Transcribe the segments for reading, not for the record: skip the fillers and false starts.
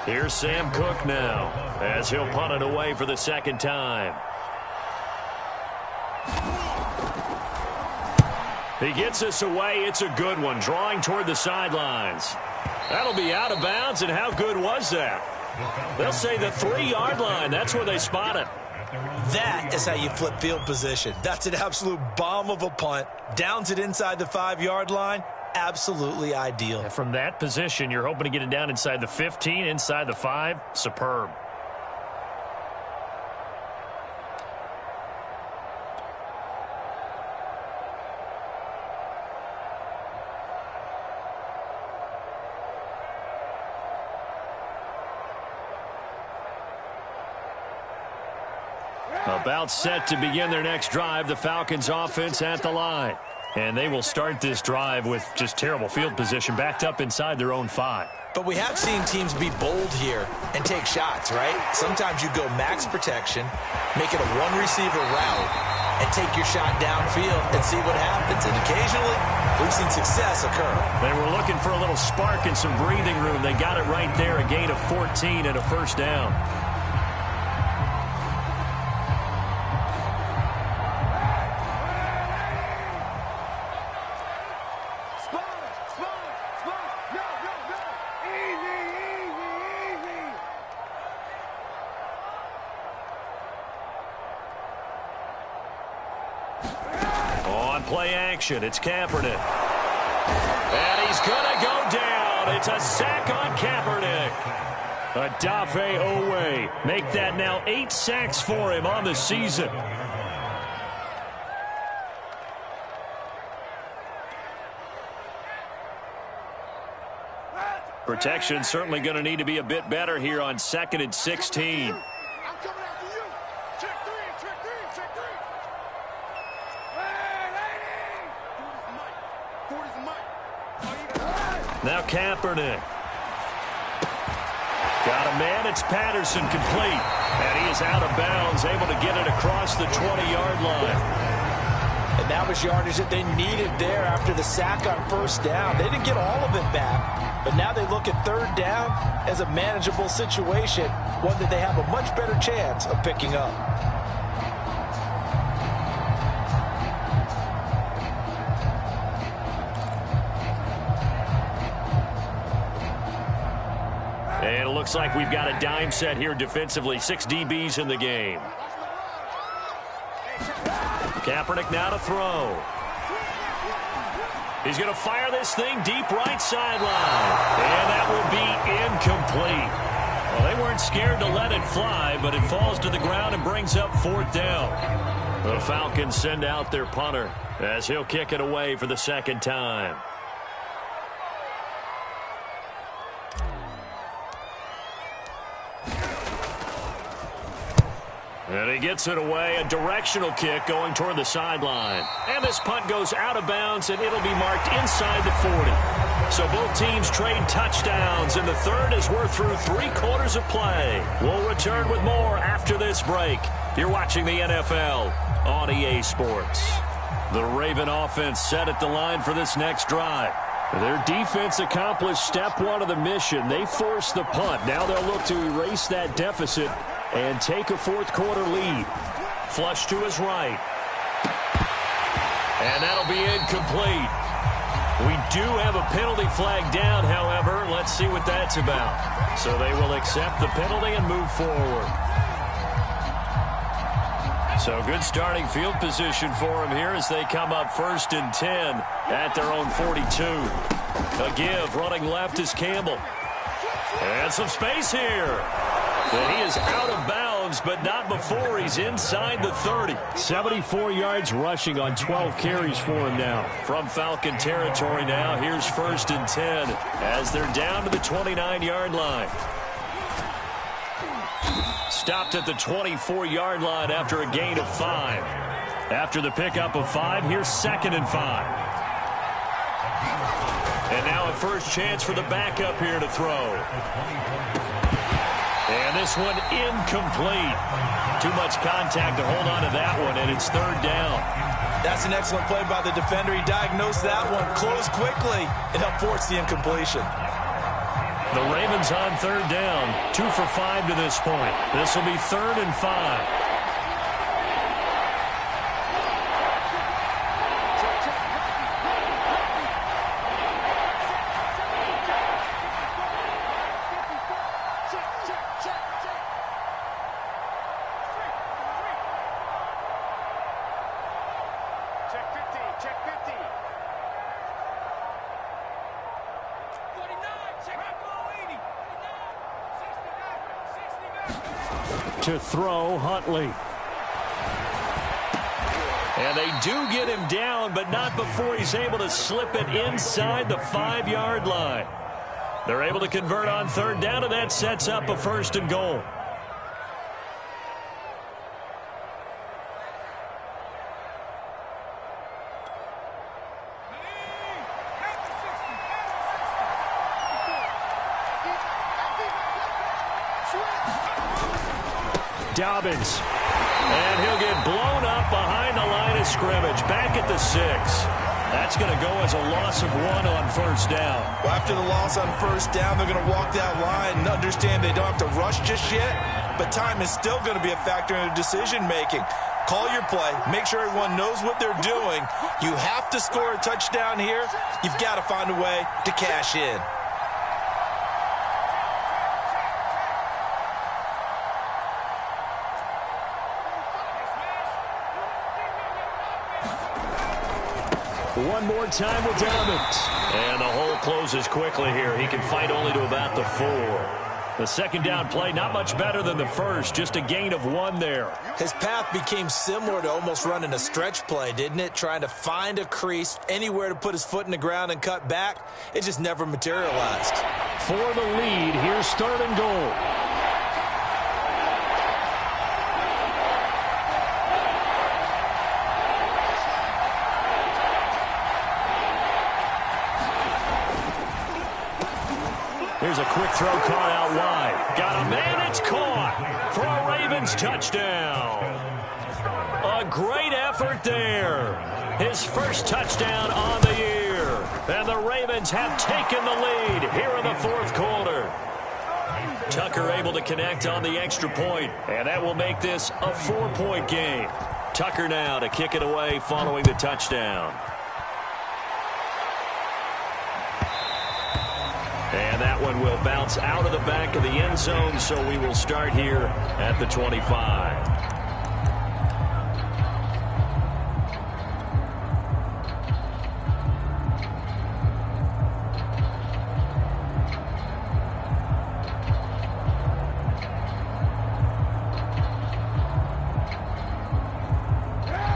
Here's Sam Cook now, as he'll punt it away for the second time. He gets us away. It's a good one, drawing toward the sidelines. That'll be out of bounds, and how good was that? They'll say the 3-yard line. That's where they spot it. That is how you flip field position. That's an absolute bomb of a punt. Downs it inside the 5-yard line. Absolutely ideal. And from that position, you're hoping to get it down inside the 15, inside the 5. Superb. About set to begin their next drive, the Falcons offense at the line. And they will start this drive with just terrible field position, backed up inside their own 5. But we have seen teams be bold here and take shots, right? Sometimes you go max protection, make it a one-receiver route, and take your shot downfield and see what happens. And occasionally, we've seen success occur. They were looking for a little spark and some breathing room. They got it right there, a gain of 14 and a first down. Play action. It's Kaepernick. And he's going to go down. It's a sack on Kaepernick. Odafe Owe. Make that now 8 sacks for him on the season. Protection certainly going to need to be a bit better here on 2nd and 16. Now Kaepernick. Got a man. It's Patterson complete. And he is out of bounds, able to get it across the 20-yard line. And that was yardage that they needed there after the sack on first down. They didn't get all of it back, but now they look at 3rd down as a manageable situation, one that they have a much better chance of picking up. And it looks like we've got a dime set here defensively. 6 DBs in the game. Kaepernick now to throw. He's going to fire this thing deep right sideline. And that will be incomplete. Well, they weren't scared to let it fly, but it falls to the ground and brings up 4th down. The Falcons send out their punter as he'll kick it away for the second time. And he gets it away, a directional kick going toward the sideline. And this punt goes out of bounds, and it'll be marked inside the 40. So both teams trade touchdowns, and the third as we're through 3 quarters of play. We'll return with more after this break. You're watching the NFL on EA Sports. The Raven offense set at the line for this next drive. Their defense accomplished step 1 of the mission. They forced the punt. Now they'll look to erase that deficit and take a 4th quarter lead. Flush to his right. And that'll be incomplete. We do have a penalty flag down, however. Let's see what that's about. So they will accept the penalty and move forward. So good starting field position for them here as they come up 1st and 10 at their own 42. A give, running left is Campbell. And some space here. And he is out of bounds, but not before he's inside the 30. 74 yards rushing on 12 carries for him now. From Falcon territory now, here's 1st and 10 as they're down to the 29-yard line. Stopped at the 24-yard line after a gain of 5. After the pickup of 5, here's 2nd and 5. And now a first chance for the backup here to throw. And this one incomplete. Too much contact to hold on to that one, and it's 3rd down. That's an excellent play by the defender. He diagnosed that one, closed quickly, and helped force the incompletion. The Ravens on third down, 2 for 5 to this point. This will be 3rd and 5. To throw, Huntley. And they do get him down, but not before he's able to slip it inside the 5-yard line. They're able to convert on third down, and that sets up a 1st and goal. Dobbins. And he'll get blown up behind the line of scrimmage. Back at the 6. That's going to go as a loss of 1 on 1st down. Well, after the loss on 1st down, they're going to walk that line and understand they don't have to rush just yet. But time is still going to be a factor in their decision-making. Call your play. Make sure everyone knows what they're doing. You have to score a touchdown here. You've got to find a way to cash in. One more time with Dobbins. And the hole closes quickly here. He can fight only to about the 4. The 2nd down play, not much better than the 1st. Just a gain of 1 there. His path became similar to almost running a stretch play, didn't it? Trying to find a crease, anywhere to put his foot in the ground and cut back. It just never materialized. For the lead, here's 3rd and goal. Here's a quick throw caught out wide. Got a man, it's caught for a Ravens touchdown. A great effort there. His 1st touchdown on the year. And the Ravens have taken the lead here in the 4th quarter. Tucker able to connect on the extra point, and that will make this a 4-point game. Tucker now to kick it away following the touchdown. And that one will bounce out of the back of the end zone, so we will start here at the 25.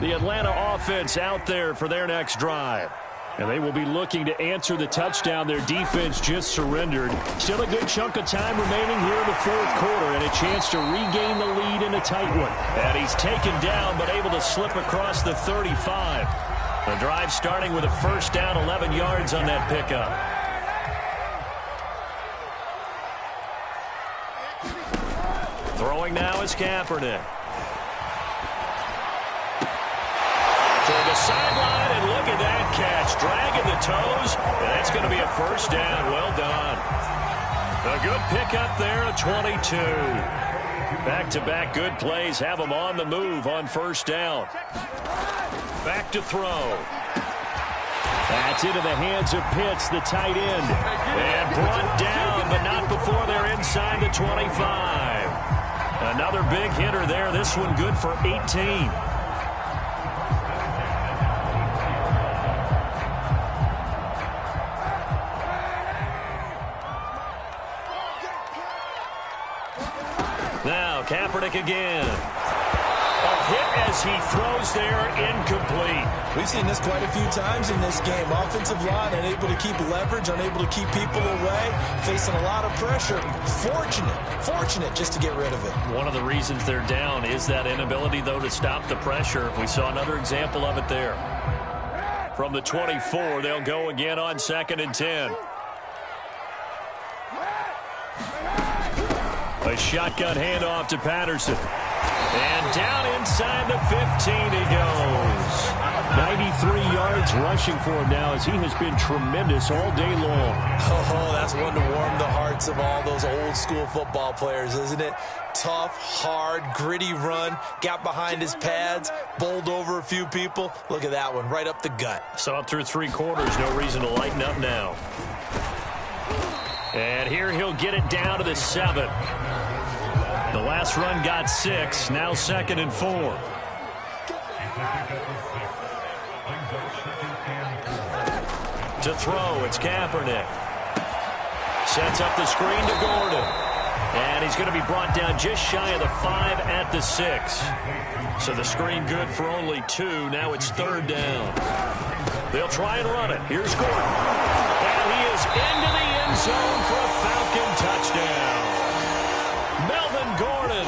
The Atlanta offense out there for their next drive. And they will be looking to answer the touchdown their defense just surrendered. Still a good chunk of time remaining here in the 4th quarter and a chance to regain the lead in a tight one. And he's taken down but able to slip across the 35. The drive starting with a 1st down, 11 yards on that pickup. Throwing now is Kaepernick. To the sideline, and look at that catch. Dragging the toes, and that's going to be a 1st down. Well done. A good pickup there, a 22. Back-to-back good plays have them on the move on 1st down. Back to throw. That's into the hands of Pitts, the tight end. And brought down, but not before they're inside the 25. Another big hitter there. This one good for 18. Now Kaepernick again. A hit as he throws there, incomplete. We've seen this quite a few times in this game. Offensive line unable to keep leverage, unable to keep people away, facing a lot of pressure. Fortunate just to get rid of it. One of the reasons they're down is that inability, though, to stop the pressure. We saw another example of it there. From the 24, they'll go again on 2nd and 10. A shotgun handoff to Patterson. And down inside the 15 he goes. 3 yards rushing for him now, as he has been tremendous all day long. Oh, that's one to warm the hearts of all those old-school football players, isn't it? Tough, hard, gritty run, got behind his pads, bowled over a few people. Look at that one, right up the gut. So up through 3 quarters, no reason to lighten up now. And here he'll get it down to the 7. The last run got 6, now 2nd and 4. To throw, it's Kaepernick. Sets up the screen to Gordon. And he's going to be brought down just shy of the 5 at the 6. So the screen good for only 2. Now it's 3rd down. They'll try and run it. Here's Gordon. And he is into the end zone for a Falcon touchdown. Melvin Gordon,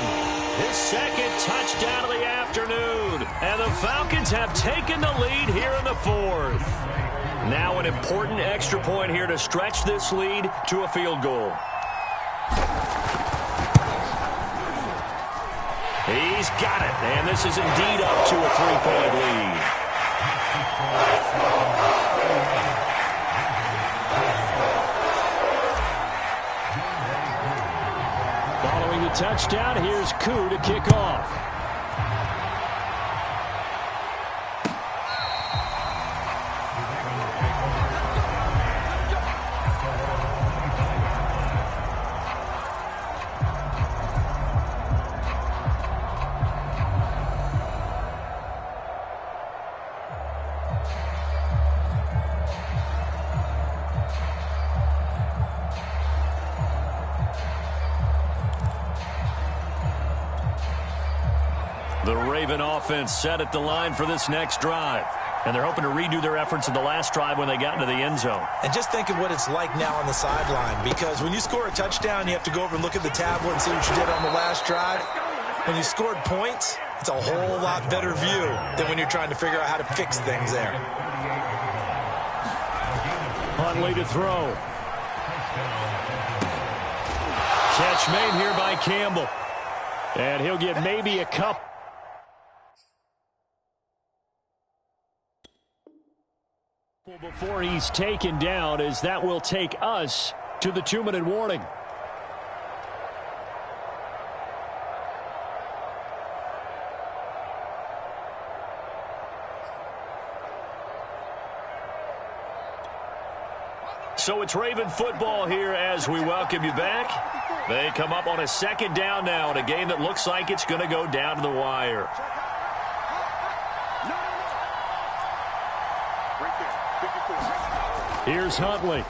his 2nd touchdown of the afternoon. And the Falcons have taken the lead here in the 4th. Now an important extra point here to stretch this lead to a field goal. He's got it, and this is indeed up to a 3-point lead. Following the touchdown, here's Koo to kick off. The Raven offense set at the line for this next drive. And they're hoping to redo their efforts in the last drive when they got into the end zone. And just think of what it's like now on the sideline, because when you score a touchdown, you have to go over and look at the tablet and see what you did on the last drive. When you scored points, it's a whole lot better view than when you're trying to figure out how to fix things there. Huntley to throw. Catch made here by Campbell. And he'll get maybe a couple. Before he's taken down, as that will take us to the 2-minute warning. So it's Raven football here as we welcome you back. They come up on a 2nd down now in a game that looks like it's going to go down to the wire. Here's Huntley.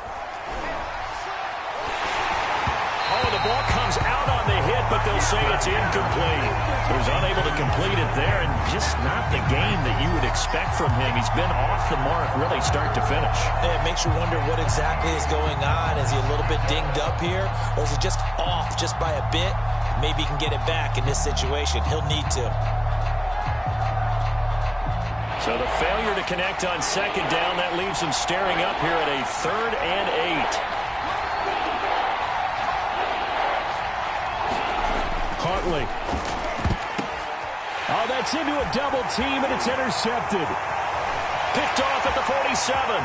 Oh, the ball comes out on the hit, but they'll say it's incomplete. He was unable to complete it there, and just not the game that you would expect from him. He's been off the mark really start to finish. Yeah, it makes you wonder what exactly is going on. Is he a little bit dinged up here, or is he just off just by a bit? Maybe he can get it back in this situation. He'll need to. So the failure to connect on 2nd down, that leaves him staring up here at a 3rd and 8. Huntley. Oh, that's into a double team, and it's intercepted. Picked off at the 47.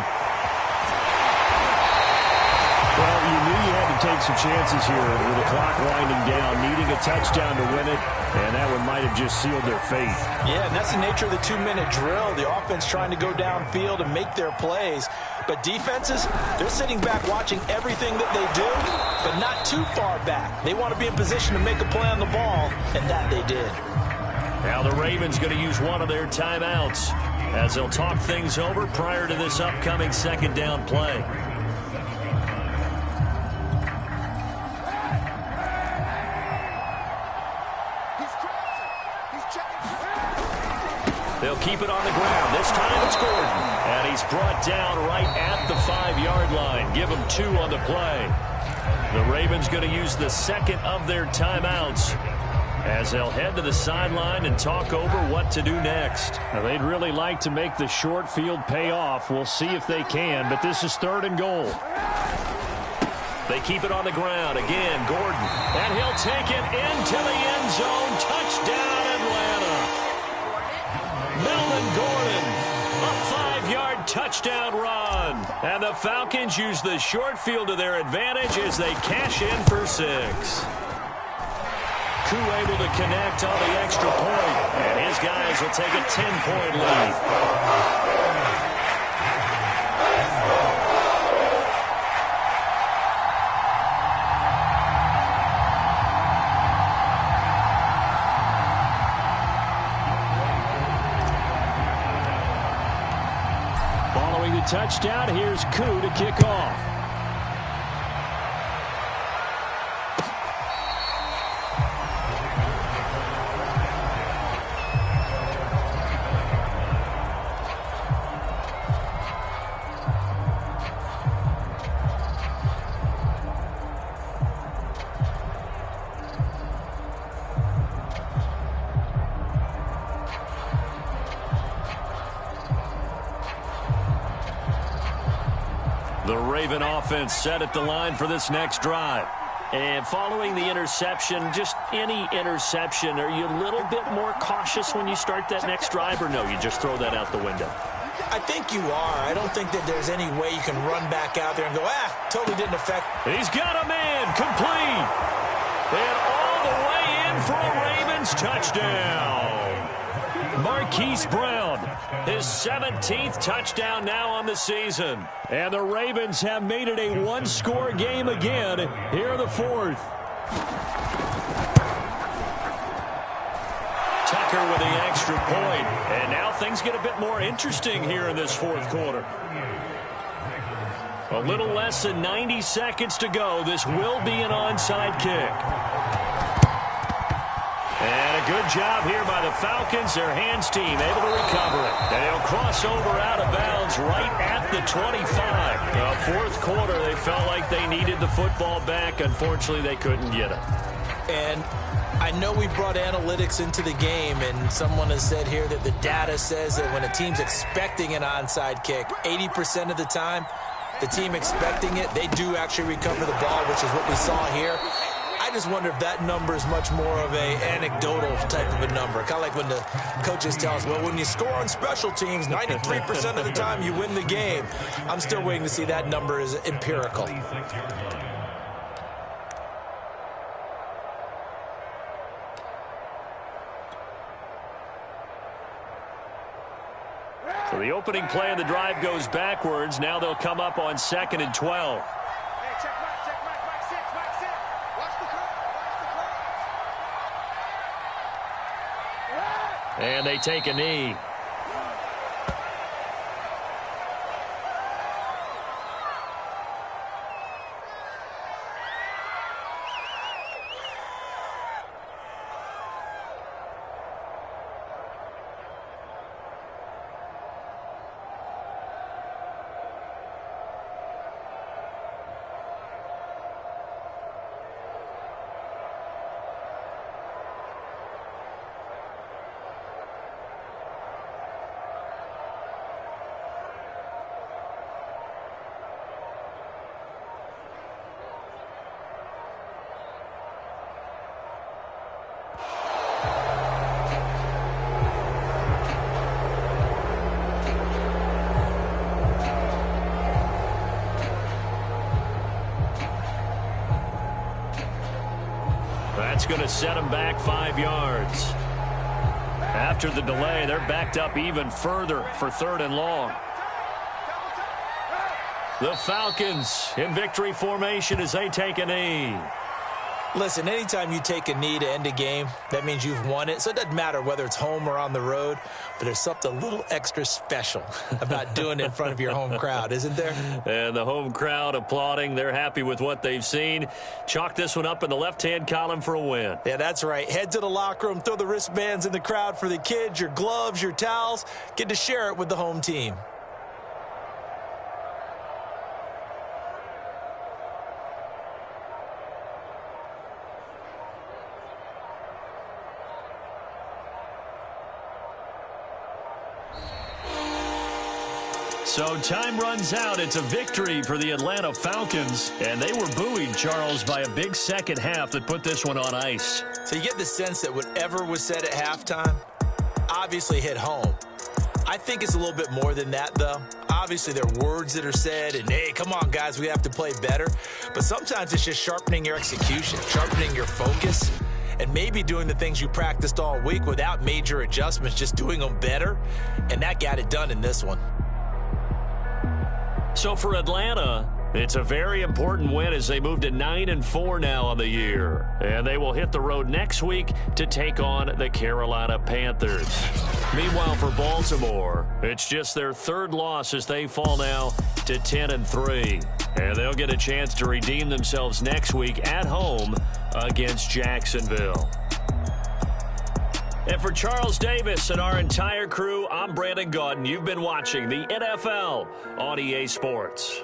Well, you knew you had to take some chances here with the clock winding down, needing a touchdown to win it, and that one might have just sealed their fate. Yeah, and that's the nature of the 2-minute drill. The offense trying to go downfield and make their plays. But defenses, they're sitting back watching everything that they do, but not too far back. They want to be in position to make a play on the ball, and that they did. Now the Ravens going to use one of their timeouts as they'll talk things over prior to this upcoming 2nd down play. They'll keep it on the ground. This time it's Gordon. And he's brought down right at the 5-yard line. Give him 2 on the play. The Ravens going to use the 2nd of their timeouts as they'll head to the sideline and talk over what to do next. Now, they'd really like to make the short field pay off. We'll see if they can, but this is 3rd and goal. They keep it on the ground. Again, Gordon. And he'll take it into the end zone. Touchdown, Atlanta. Melvin Gordon, a touchdown run. And the Falcons use the short field to their advantage as they cash in for 6. Koo able to connect on the extra point, and his guys will take a 10-point lead. Following the touchdown, here's Koo to kick off. The Raven offense set at the line for this next drive. And following the interception, just any interception, are you a little bit more cautious when you start that next drive, or no, you just throw that out the window? I think you are. I don't think that there's any way you can run back out there and go, totally didn't affect. He's got a man, complete. And all the way in for a Ravens touchdown. Marquise Brown, his 17th touchdown now on the season. And the Ravens have made it a one-score game again here in the 4th. Tucker with the extra point. And now things get a bit more interesting here in this 4th quarter. A little less than 90 seconds to go. This will be an onside kick. And a good job here by the Falcons. Their hands team able to recover it. And they'll cross over out of bounds right at the 25. The 4th quarter, they felt like they needed the football back. Unfortunately, they couldn't get it. And I know we brought analytics into the game, and someone has said here that the data says that when a team's expecting an onside kick, 80% of the time, the team expecting it, they do actually recover the ball, which is what we saw here. I just wonder if that number is much more of a anecdotal type of a number. Kind of like when the coaches tell us, well, when you score on special teams, 93% of the time you win the game. I'm still waiting to see that number is empirical. So the opening play of the drive goes backwards. Now they'll come up on 2nd and 12. And they take a knee. That's going to set them back 5 yards. After the delay, they're backed up even further for 3rd and long. The Falcons in victory formation as they take a knee. Listen, anytime you take a knee to end a game, that means you've won it. So it doesn't matter whether it's home or on the road, but there's something a little extra special about doing it in front of your home crowd, isn't there? And the home crowd applauding. They're happy with what they've seen. Chalk this one up in the left-hand column for a win. Yeah, that's right. Head to the locker room, throw the wristbands in the crowd for the kids, your gloves, your towels. Get to share it with the home team. So time runs out. It's a victory for the Atlanta Falcons. And they were buoyed, Charles, by a big second half that put this one on ice. So you get the sense that whatever was said at halftime obviously hit home. I think it's a little bit more than that, though. obviously there are words that are said, and hey, come on, guys, we have to play better. But sometimes it's just sharpening your execution, sharpening your focus, and maybe doing the things you practiced all week without major adjustments, just doing them better. And that got it done in this one. So for Atlanta, it's a very important win as they move to 9-4 now on the year. And they will hit the road next week to take on the Carolina Panthers. Meanwhile, for Baltimore, it's just their third loss as they fall now to 10-3. And they'll get a chance to redeem themselves next week at home against Jacksonville. And for Charles Davis and our entire crew, I'm Brandon Gaudin. You've been watching the NFL on EA Sports.